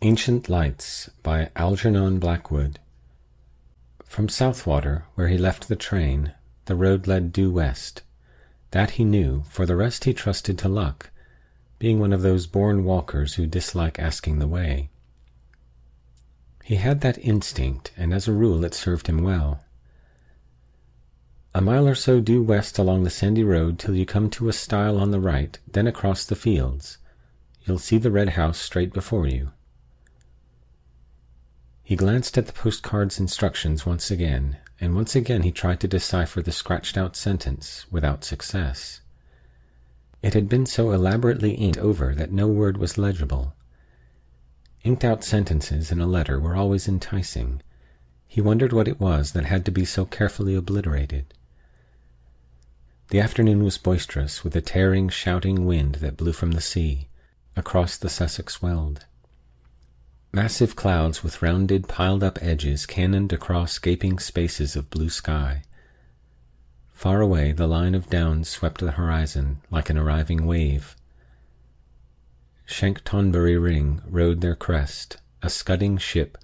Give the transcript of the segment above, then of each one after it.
Ancient Lights by Elджernon Blэkвуд. From Southwater, where he left the train, the road led due west. That he knew, for the rest he trusted to luck, being one of those born walkers who dislike asking the way. He had that instinct, and as a rule it served him well. A mile or so due west along the sandy road till you come to a stile on the right, then across the fields. You'll see the red house straight before you. He glanced at the postcard's instructions once again, and once again he tried to decipher the scratched-out sentence, without success. It had been so elaborately inked over that no word was legible. Inked-out sentences in a letter were always enticing. He wondered what it was that had to be so carefully obliterated. The afternoon was boisterous, with a tearing, shouting wind that blew from the sea, across the Sussex Weald. Massive clouds with rounded, piled-up edges cannoned across gaping spaces of blue sky. Far away, the line of downs swept the horizon, like an arriving wave. Shank Tonbury Ring rode their crest, a scudding ship,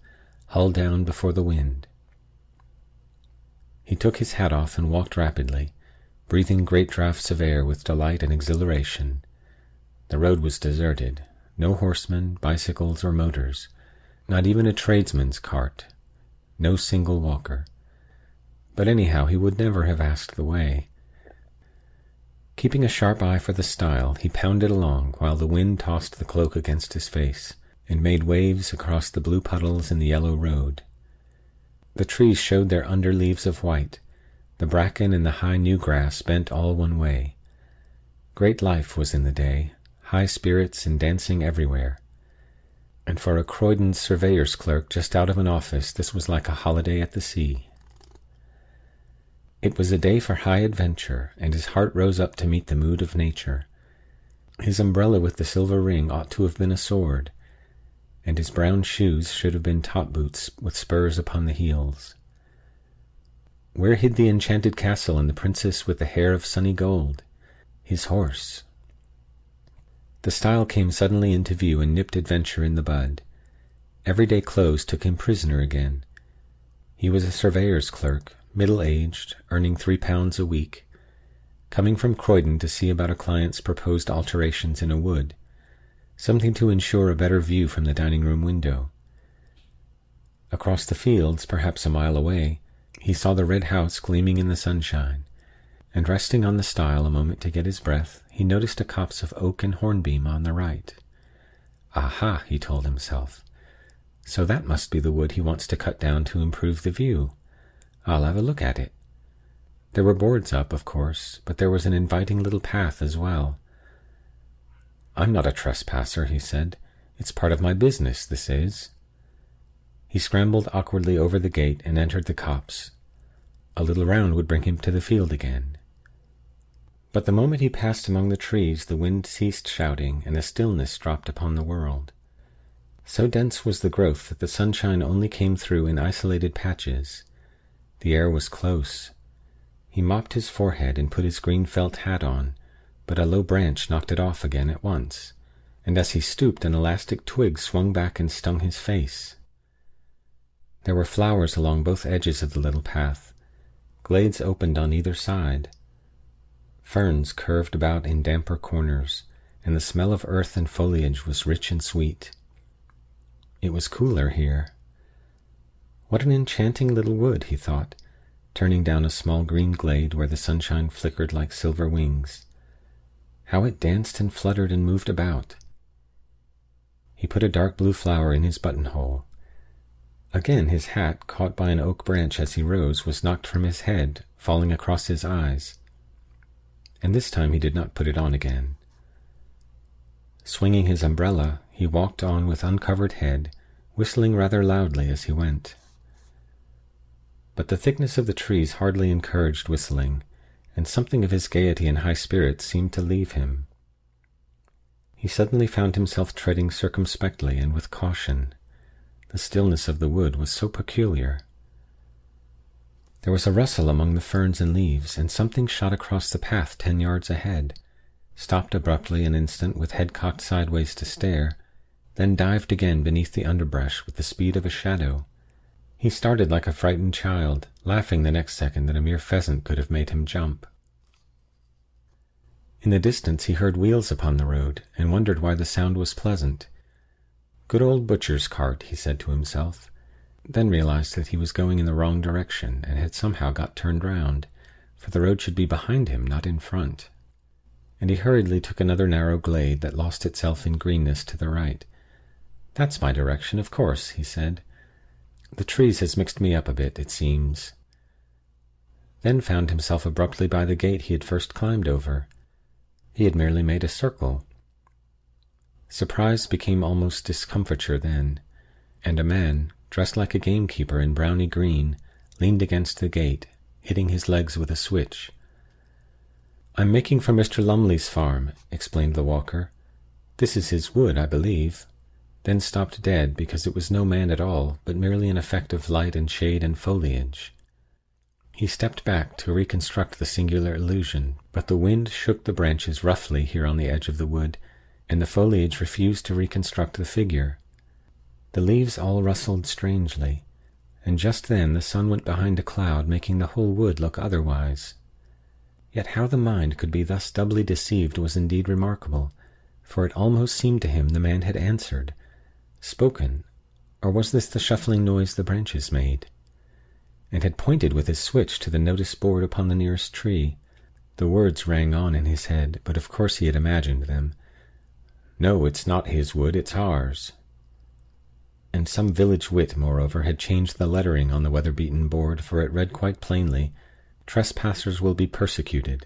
hull down before the wind. He took his hat off and walked rapidly, breathing great draughts of air with delight and exhilaration. The road was deserted. No horsemen, bicycles, or motors. Not even a tradesman's cart. No single walker. But anyhow, he would never have asked the way. Keeping a sharp eye for the stile, he pounded along while the wind tossed the cloak against his face and made waves across the blue puddles in the yellow road. The trees showed their under leaves of white. The bracken and the high new grass bent all one way. Great life was in the day, high spirits and dancing everywhere. And for a Croydon surveyor's clerk just out of an office, this was like a holiday at the sea. It was a day for high adventure, and his heart rose up to meet the mood of nature. His umbrella with the silver ring ought to have been a sword, and his brown shoes should have been top boots with spurs upon the heels. Where hid the enchanted castle and the princess with the hair of sunny gold? His horse. The stile came suddenly into view and nipped adventure in the bud. Everyday clothes took him prisoner again. He was a surveyor's clerk, middle-aged, earning £3 a week, coming from Croydon to see about a client's proposed alterations in a wood, something to ensure a better view from the dining-room window. Across the fields, perhaps a mile away, he saw the red house gleaming in the sunshine, and resting on the stile a moment to get his breath, he noticed a copse of oak and hornbeam on the right. Aha, he told himself. So that must be the wood he wants to cut down to improve the view. I'll have a look at it. There were boards up, of course, but there was an inviting little path as well. I'm not a trespasser, he said. It's part of my business, this is. He scrambled awkwardly over the gate and entered the copse. A little round would bring him to the field again. But the moment he passed among the trees, the wind ceased shouting, and a stillness dropped upon the world. So dense was the growth that the sunshine only came through in isolated patches. The air was close. He mopped his forehead and put his green felt hat on, but a low branch knocked it off again at once, and as he stooped, an elastic twig swung back and stung his face. There were flowers along both edges of the little path. Glades opened on either side. Ferns curved about in damper corners, and the smell of earth and foliage was rich and sweet. It was cooler here. What an enchanting little wood, he thought, turning down a small green glade where the sunshine flickered like silver wings. How it danced and fluttered and moved about. He put a dark blue flower in his buttonhole. Again his hat, caught by an oak branch as he rose, was knocked from his head, falling across his eyes. And this time he did not put it on again. Swinging his umbrella, he walked on with uncovered head, whistling rather loudly as he went. But the thickness of the trees hardly encouraged whistling, and something of his gaiety and high spirits seemed to leave him. He suddenly found himself treading circumspectly and with caution. The stillness of the wood was so peculiar. There was a rustle among the ferns and leaves, and something shot across the path 10 yards ahead, stopped abruptly an instant with head cocked sideways to stare, then dived again beneath the underbrush with the speed of a shadow. He started like a frightened child, laughing the next second that a mere pheasant could have made him jump. In the distance he heard wheels upon the road, and wondered why the sound was pleasant. Good old butcher's cart, he said to himself, then realized that he was going in the wrong direction, and had somehow got turned round, for the road should be behind him, not in front. And he hurriedly took another narrow glade that lost itself in greenness to the right. "That's my direction, of course," he said. "The trees has mixed me up a bit, it seems." Then found himself abruptly by the gate he had first climbed over. He had merely made a circle. Surprise became almost discomfiture then, and a man, dressed like a gamekeeper in browny green, leaned against the gate, hitting his legs with a switch. "I'm making for Mr. Lumley's farm," explained the walker. "This is his wood, I believe," then stopped dead because it was no man at all, but merely an effect of light and shade and foliage. He stepped back to reconstruct the singular illusion, but the wind shook the branches roughly here on the edge of the wood, and the foliage refused to reconstruct the figure. The leaves all rustled strangely, and just then the sun went behind a cloud, making the whole wood look otherwise. Yet how the mind could be thus doubly deceived was indeed remarkable, for it almost seemed to him the man had answered, spoken, or was this the shuffling noise the branches made, and had pointed with his switch to the notice board upon the nearest tree. The words rang on in his head, but of course he had imagined them. "No, it's not his wood, it's ours." And some village wit, moreover, had changed the lettering on the weather-beaten board, for it read quite plainly, "Trespassers will be persecuted."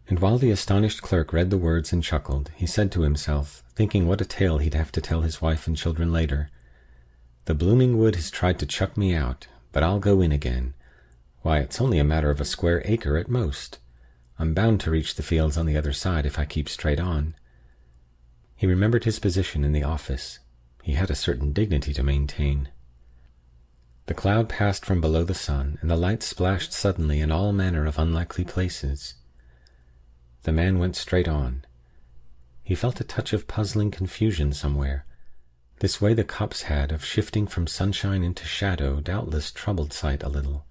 And while the astonished clerk read the words and chuckled, he said to himself, thinking what a tale he'd have to tell his wife and children later, "The blooming wood has tried to chuck me out, but I'll go in again. Why, it's only a matter of a square acre at most. I'm bound to reach the fields on the other side if I keep straight on." He remembered his position in the office. He had a certain dignity to maintain. The cloud passed from below the sun, and the light splashed suddenly in all manner of unlikely places. The man went straight on. He felt a touch of puzzling confusion somewhere. This way the copse had of shifting from sunshine into shadow doubtless troubled sight a little.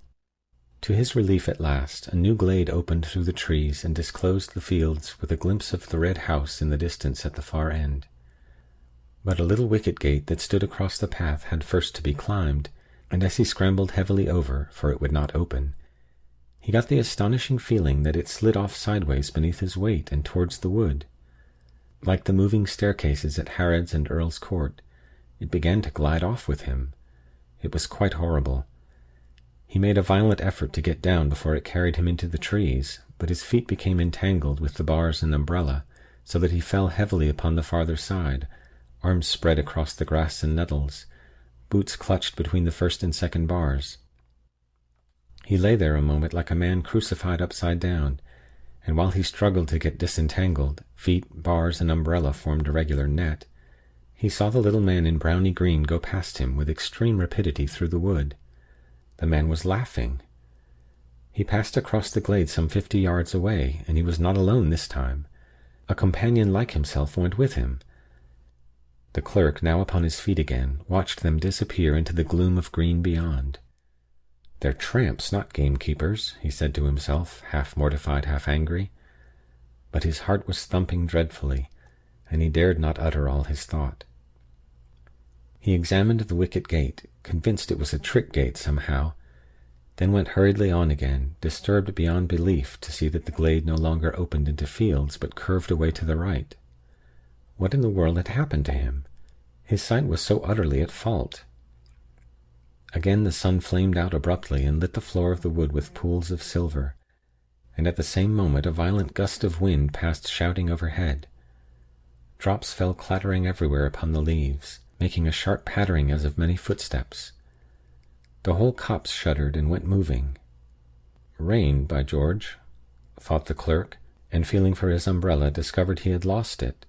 To his relief at last, a new glade opened through the trees and disclosed the fields with a glimpse of the red house in the distance at the far end. But a little wicket gate that stood across the path had first to be climbed, and as he scrambled heavily over, for it would not open, he got the astonishing feeling that it slid off sideways beneath his weight and towards the wood. Like the moving staircases at Harrod's and Earl's Court, it began to glide off with him. It was quite horrible. He made a violent effort to get down before it carried him into the trees, but his feet became entangled with the bars and umbrella, so that he fell heavily upon the farther side, arms spread across the grass and nettles, boots clutched between the first and second bars. He lay there a moment like a man crucified upside down, and while he struggled to get disentangled, feet, bars, and umbrella formed a regular net, he saw the little man in browny green go past him with extreme rapidity through the wood. The man was laughing. He passed across the glade some 50 yards away, and he was not alone this time. A companion like himself went with him. The clerk, now upon his feet again, watched them disappear into the gloom of green beyond. "They're tramps, not gamekeepers," he said to himself, half mortified, half angry. But his heart was thumping dreadfully, and he dared not utter all his thought. He examined the wicket gate, convinced it was a trick gate somehow, then went hurriedly on again, disturbed beyond belief to see that the glade no longer opened into fields, but curved away to the right. What in the world had happened to him? His sight was so utterly at fault. Again the sun flamed out abruptly and lit the floor of the wood with pools of silver, and at the same moment a violent gust of wind passed shouting overhead. Drops fell clattering everywhere upon the leaves, making a sharp pattering as of many footsteps. The whole copse shuddered and went moving. Rain, by George, thought the clerk, and feeling for his umbrella discovered he had lost it.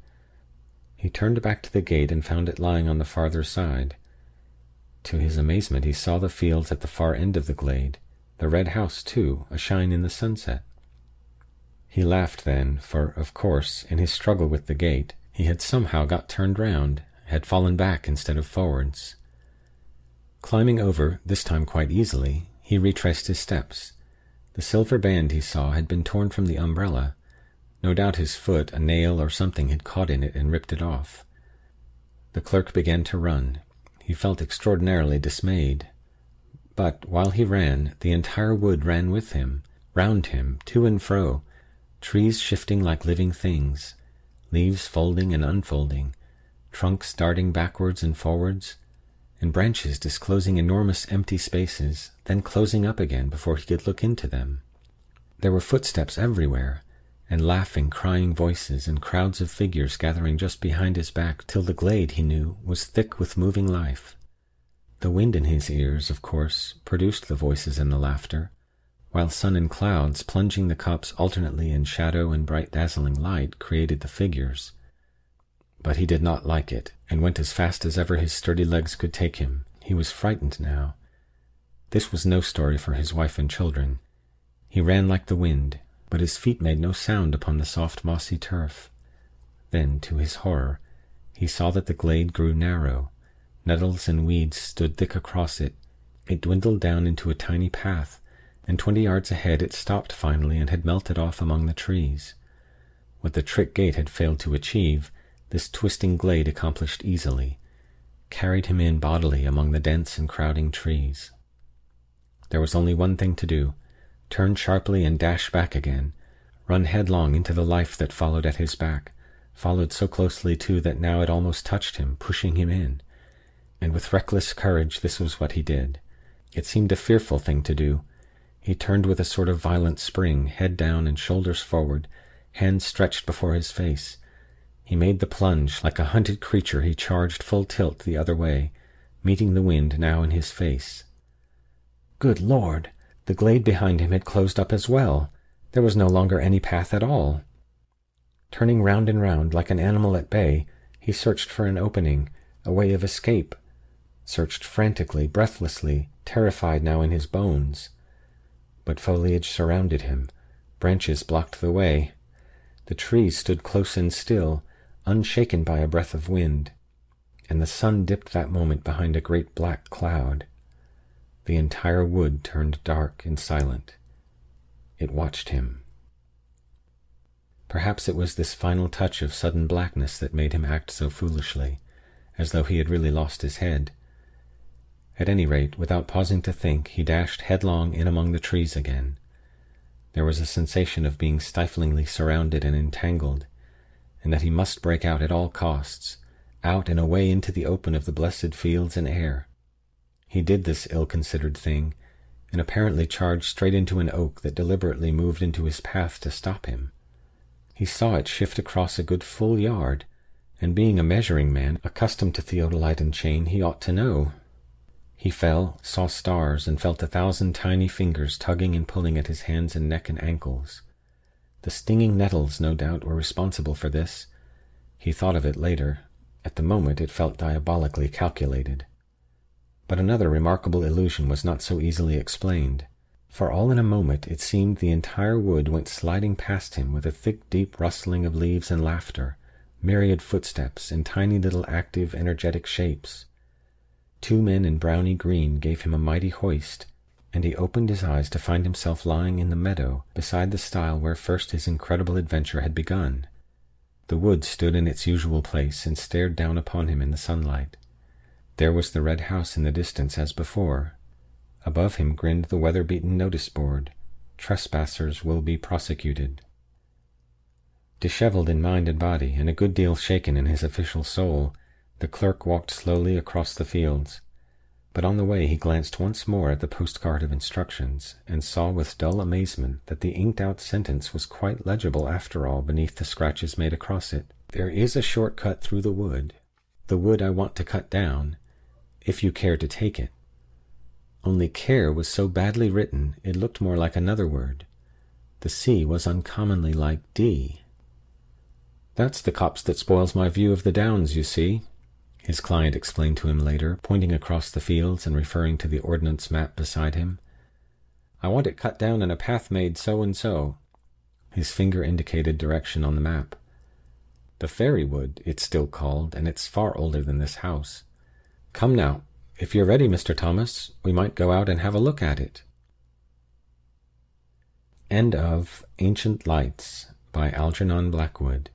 He turned back to the gate and found it lying on the farther side. To his amazement he saw the fields at the far end of the glade, the red house too, ashine in the sunset. He laughed then, for, of course, in his struggle with the gate, he had somehow got turned round, had fallen back instead of forwards. Climbing over, this time quite easily, he retraced his steps. The silver band he saw had been torn from the umbrella. No doubt his foot, a nail or something had caught in it and ripped it off. The clerk began to run. He felt extraordinarily dismayed. But, while he ran, the entire wood ran with him, round him, to and fro, trees shifting like living things, leaves folding and unfolding, trunks darting backwards and forwards, and branches disclosing enormous empty spaces, then closing up again before he could look into them. There were footsteps everywhere, and laughing, crying voices, and crowds of figures gathering just behind his back, till the glade, he knew, was thick with moving life. The wind in his ears, of course, produced the voices and the laughter, while sun and clouds, plunging the copse alternately in shadow and bright dazzling light, created the figures. But he did not like it, and went as fast as ever his sturdy legs could take him. He was frightened now. This was no story for his wife and children. He ran like the wind, but his feet made no sound upon the soft mossy turf. Then, to his horror, he saw that the glade grew narrow. Nettles and weeds stood thick across it. It dwindled down into a tiny path, and 20 yards ahead it stopped finally and had melted off among the trees. What the trick gate had failed to achieve, this twisting glade accomplished easily, carried him in bodily among the dense and crowding trees. There was only one thing to do: turn sharply and dash back again, run headlong into the life that followed at his back, followed so closely too that now it almost touched him, pushing him in. And with reckless courage this was what he did. It seemed a fearful thing to do. He turned with a sort of violent spring, head down and shoulders forward, hands stretched before his face. He made the plunge. Like a hunted creature he charged full tilt the other way, meeting the wind now in his face. Good Lord! The glade behind him had closed up as well. There was no longer any path at all. Turning round and round, like an animal at bay, he searched for an opening, a way of escape. Searched frantically, breathlessly, terrified now in his bones. But foliage surrounded him. Branches blocked the way. The trees stood close and still, unshaken by a breath of wind, and the sun dipped that moment behind a great black cloud. The entire wood turned dark and silent. It watched him. Perhaps it was this final touch of sudden blackness that made him act so foolishly, as though he had really lost his head. At any rate, without pausing to think, he dashed headlong in among the trees again. There was a sensation of being stiflingly surrounded and entangled, and that he must break out at all costs, out and away into the open of the blessed fields and air. He did this ill-considered thing, and apparently charged straight into an oak that deliberately moved into his path to stop him. He saw it shift across a good full yard, and being a measuring man, accustomed to theodolite and chain, he ought to know. He fell, saw stars, and felt 1,000 tiny fingers tugging and pulling at his hands and neck and ankles. The stinging nettles, no doubt, were responsible for this. He thought of it later. At the moment it felt diabolically calculated. But another remarkable illusion was not so easily explained. For all in a moment it seemed the entire wood went sliding past him with a thick deep rustling of leaves and laughter, myriad footsteps, and tiny little active energetic shapes. 2 men in browny green gave him a mighty hoist, and he opened his eyes to find himself lying in the meadow beside the stile where first his incredible adventure had begun. The wood stood in its usual place and stared down upon him in the sunlight. There was the red house in the distance as before. Above him grinned the weather-beaten notice-board, "Trespassers will be prosecuted." Dishevelled in mind and body, and a good deal shaken in his official soul, the clerk walked slowly across the fields. But on the way he glanced once more at the postcard of instructions, and saw with dull amazement that the inked-out sentence was quite legible after all beneath the scratches made across it. "There is a short cut through the wood I want to cut down, if you care to take it." Only "care" was so badly written it looked more like another word. The C was uncommonly like D. "That's the copse that spoils my view of the downs, you see," his client explained to him later, pointing across the fields and referring to the ordnance map beside him. "I want it cut down and a path made so and so." His finger indicated direction on the map. The Fairy Wood, it's still called, and it's far older than this house. Come now, if you're ready, Mr. Thomas, we might go out and have a look at it. End of Ancient Lights by Algernon Blackwood.